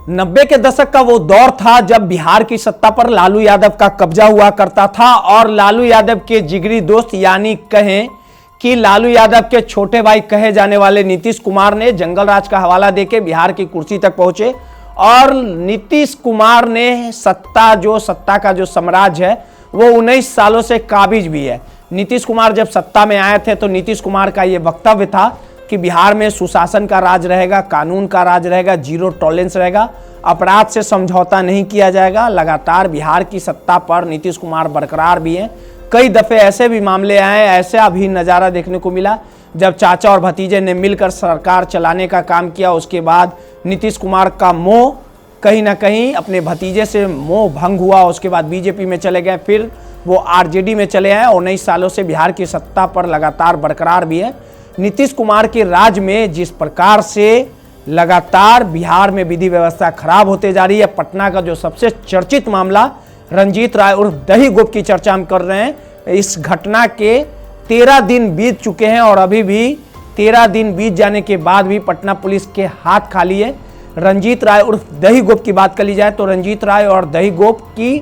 90 के दशक का वो दौर था जब बिहार की सत्ता पर लालू यादव का कब्जा हुआ करता था और लालू यादव के जिगरी दोस्त यानी कहें कि लालू यादव के छोटे भाई कहे जाने वाले नीतीश कुमार ने जंगल राज का हवाला देके बिहार की कुर्सी तक पहुंचे और नीतीश कुमार ने सत्ता का जो साम्राज्य है वो 19 सालों से काबिज भी है। नीतीश कुमार जब सत्ता में आए थे तो नीतीश कुमार का ये वक्तव्य था कि बिहार में सुशासन का राज रहेगा, कानून का राज रहेगा, जीरो टॉलरेंस रहेगा, अपराध से समझौता नहीं किया जाएगा। लगातार बिहार की सत्ता पर नीतीश कुमार बरकरार भी हैं। कई दफे ऐसे भी मामले आए, ऐसा भी नज़ारा देखने को मिला जब चाचा और भतीजे ने मिलकर सरकार चलाने का काम किया। उसके बाद नीतीश कुमार का मोह कहीं ना कहीं अपने भतीजे से मोह भंग हुआ। उसके बाद बीजेपी में चले गए, फिर वो आरजेडी में चले आए। 19 सालों से बिहार की सत्ता पर लगातार बरकरार भी है। नीतीश कुमार के राज में जिस प्रकार से लगातार बिहार में विधि व्यवस्था खराब होते जा रही है, पटना का जो सबसे चर्चित मामला रंजीत राय उर्फ दही गुप्त की चर्चा हम कर रहे हैं। इस घटना के 13 दिन बीत चुके हैं और अभी भी 13 दिन बीत जाने के बाद भी पटना पुलिस के हाथ खाली है। रंजीत राय उर्फ दही गुप्त की बात कर ली जाए तो रंजीत राय और दही गुप्त की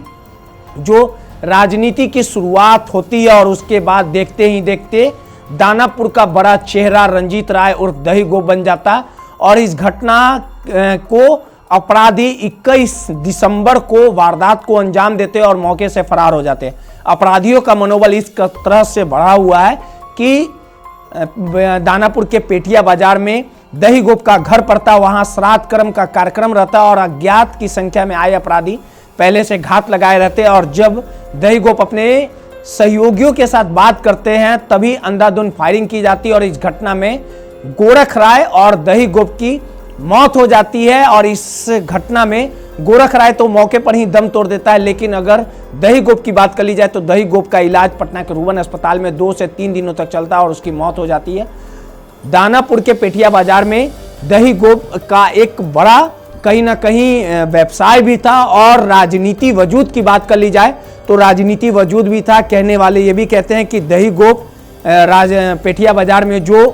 जो राजनीति की शुरुआत होती है और उसके बाद देखते ही देखते दानापुर का बड़ा चेहरा रंजीत राय उर्फ दही गुप्त बन जाता और इस घटना को अपराधी 21 दिसंबर को वारदात को अंजाम देते और मौके से फरार हो जाते। अपराधियों का मनोबल इस तरह से बढ़ा हुआ है कि दानापुर के पेटिया बाजार में दही गुप्त का घर पड़ता, वहां श्राद्ध कर्म का कार्यक्रम रहता और अज्ञात की संख्या में आए अपराधी पहले से घात लगाए रहते और जब दही गुप्त अपने सहयोगियों के साथ बात करते हैं तभी अंधाधुंध फायरिंग की जाती है और इस घटना में गोरख राय और दही गुप्त की मौत हो जाती है। और इस घटना में गोरख राय तो मौके पर ही दम तोड़ देता है, लेकिन अगर दही गुप्त की बात कर ली जाए तो दही गुप्त का इलाज पटना के रुबन अस्पताल में 2 से 3 दिनों तक चलता है और उसकी मौत हो जाती है। दानापुर के पेटिया बाजार में दही गुप्त का एक बड़ा कहीं ना कहीं व्यवसाय भी था और राजनीति वजूद की बात कर ली जाए तो राजनीति वजूद भी था। कहने वाले ये भी कहते हैं कि दही गुप्त पेटिया बाजार में जो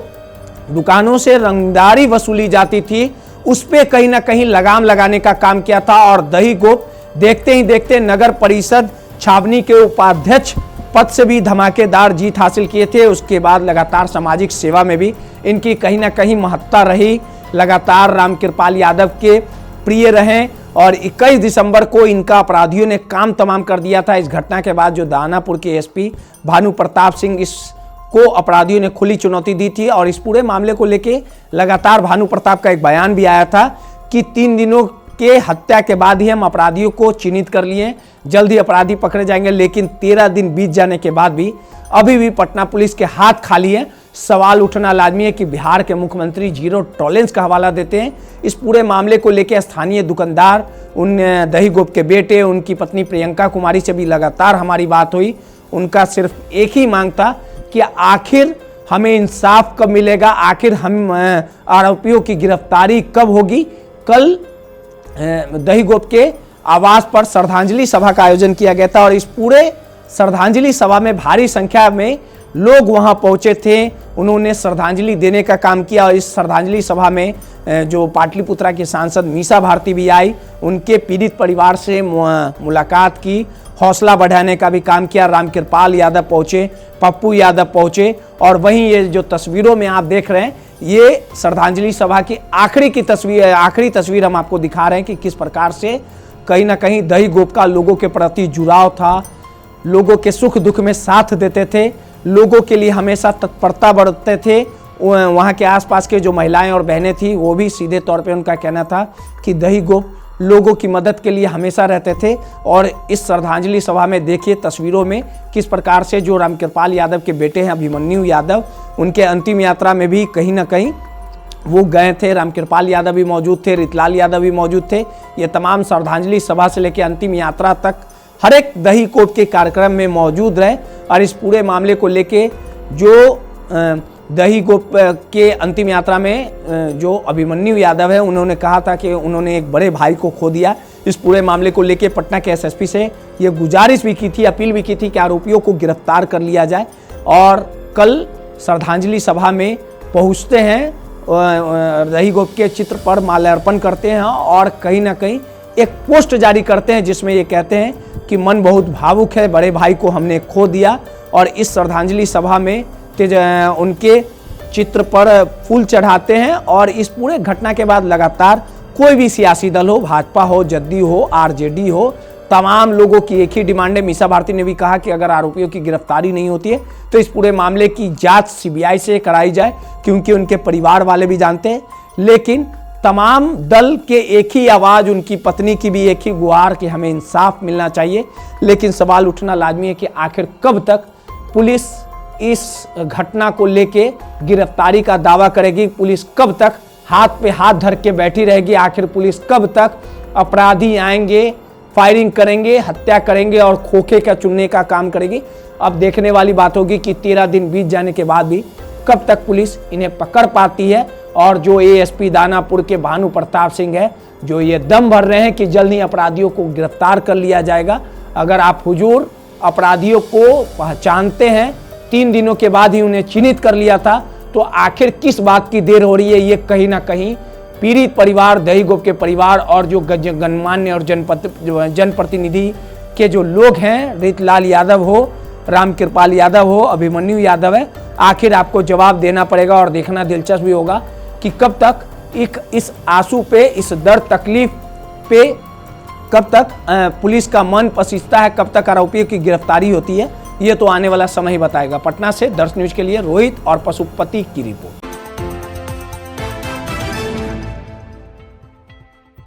दुकानों से रंगदारी वसूली जाती थी उस पे कहीं ना कहीं लगाम लगाने का काम किया था और दही गुप्त देखते ही देखते नगर परिषद छावनी के उपाध्यक्ष पद से भी धमाकेदार जीत हासिल किए थे। उसके बाद लगातार सामाजिक सेवा में भी इनकी कहीं ना कहीं महत्ता रही। लगातार रामकृपाल यादव के प्रिय रहे और 21 दिसंबर को इनका अपराधियों ने काम तमाम कर दिया था। इस घटना के बाद जो दानापुर के एसपी भानु प्रताप सिंह इसको अपराधियों ने खुली चुनौती दी थी और इस पूरे मामले को लेके लगातार भानु प्रताप का एक बयान भी आया था कि 3 दिनों के हत्या के बाद ही हम अपराधियों को चिन्हित कर लिए, जल्द ही अपराधी पकड़े जाएंगे। लेकिन 13 दिन बीत जाने के बाद भी अभी भी पटना पुलिस के हाथ खाली है। सवाल उठना लाजमी है कि बिहार के मुख्यमंत्री जीरो टॉलरेंस का हवाला देते हैं। इस पूरे मामले को लेकर स्थानीय दुकानदार, उन दही गुप्त के बेटे, उनकी पत्नी प्रियंका कुमारी से भी लगातार हमारी बात हुई। उनका सिर्फ एक ही मांग था कि आखिर हमें इंसाफ कब मिलेगा, आखिर हम आरोपियों की गिरफ्तारी कब होगी। कल दही गुप्त के आवास पर श्रद्धांजलि सभा का आयोजन किया गया था और इस पूरे श्रद्धांजलि सभा में भारी संख्या में लोग वहां पहुंचे थे। उन्होंने श्रद्धांजलि देने का काम किया और इस श्रद्धांजलि सभा में जो पाटलिपुत्रा की सांसद मीसा भारती भी आई, उनके पीड़ित परिवार से मुलाकात की, हौसला बढ़ाने का भी काम किया। रामकृपाल यादव पहुंचे, पप्पू यादव पहुंचे और वहीं ये जो तस्वीरों में आप देख रहे हैं ये श्रद्धांजलि सभा की आखिरी तस्वीर हम आपको दिखा रहे हैं कि किस प्रकार से कहीं ना कहीं दही गुप्त का लोगों के प्रति जुड़ाव था, लोगों के सुख दुख में साथ देते थे, लोगों के लिए हमेशा तत्परता बढ़ते थे। वहाँ के आसपास के जो महिलाएं और बहनें थी वो भी सीधे तौर पे उनका कहना था कि दही गुप्त लोगों की मदद के लिए हमेशा रहते थे। और इस श्रद्धांजलि सभा में देखिए तस्वीरों में किस प्रकार से जो रामकृपाल यादव के बेटे हैं अभिमन्यु यादव, उनके अंतिम यात्रा में भी कहीं ना कहीं वो गए थे। रामकृपाल यादव भी मौजूद थे, रितलाल यादव भी मौजूद थे। ये तमाम श्रद्धांजलि सभा से लेकर अंतिम यात्रा तक हर एक दही गुप्त के कार्यक्रम में मौजूद रहे और इस पूरे मामले को लेके जो दही गुप्त के अंतिम यात्रा में जो अभिमन्यु यादव है उन्होंने कहा था कि उन्होंने एक बड़े भाई को खो दिया। इस पूरे मामले को लेके पटना के एसएसपी से ये गुजारिश भी की थी, अपील भी की थी कि आरोपियों को गिरफ्तार कर लिया जाए। और कल श्रद्धांजलि सभा में पहुंचते हैं दहीगोप के चित्र पर माल्यार्पण करते हैं और कहीं ना कहीं एक पोस्ट जारी करते हैं जिसमें ये कहते हैं कि मन बहुत भावुक है, बड़े भाई को हमने खो दिया। और इस श्रद्धांजलि सभा में उनके चित्र पर फूल चढ़ाते हैं। और इस पूरे घटना के बाद लगातार कोई भी सियासी दल हो, भाजपा हो, जदयू हो, आरजेडी हो, तमाम लोगों की एक ही डिमांड है। मीसा भारती ने भी कहा कि अगर आरोपियों की गिरफ्तारी नहीं होती है तो इस पूरे मामले की जांच सीबीआई से कराई जाए, क्योंकि उनके परिवार वाले भी जानते हैं। लेकिन तमाम दल के एक ही आवाज, उनकी पत्नी की भी एक ही गुहार कि हमें इंसाफ मिलना चाहिए। लेकिन सवाल उठना लाजमी है कि आखिर कब तक पुलिस इस घटना को लेके गिरफ्तारी का दावा करेगी, पुलिस कब तक हाथ पे हाथ धर के बैठी रहेगी, आखिर पुलिस कब तक अपराधी आएंगे, फायरिंग करेंगे, हत्या करेंगे और खोखे का चुनने का काम करेगी। अब देखने वाली बात होगी कि 13 दिन बीत जाने के बाद भी कब तक पुलिस इन्हें पकड़ पाती है। और जो एएसपी दानापुर के भानु प्रताप सिंह है, जो ये दम भर रहे हैं कि जल्द ही अपराधियों को गिरफ्तार कर लिया जाएगा। अगर आप हुजूर अपराधियों को पहचानते हैं, 3 दिनों के बाद ही उन्हें चिन्हित कर लिया था, तो आखिर किस बात की देर हो रही है? ये कहीं ना कहीं पीड़ित परिवार, दहीगोप के परिवार और जो गणमान्य और जनप्रतिनिधि के जो लोग हैं, रीतलाल यादव हो, रामकृपाल यादव हो, अभिमन्यु यादव है, आखिर आपको जवाब देना पड़ेगा। और देखना दिलचस्प भी होगा कि कब तक इस आंसू पे, इस दर्द तकलीफ पे कब तक पुलिस का मन पसीजता है, कब तक आरोपियों की गिरफ्तारी होती है, ये तो आने वाला समय ही बताएगा। पटना से दर्श न्यूज के लिए रोहित और पशुपति की रिपोर्ट।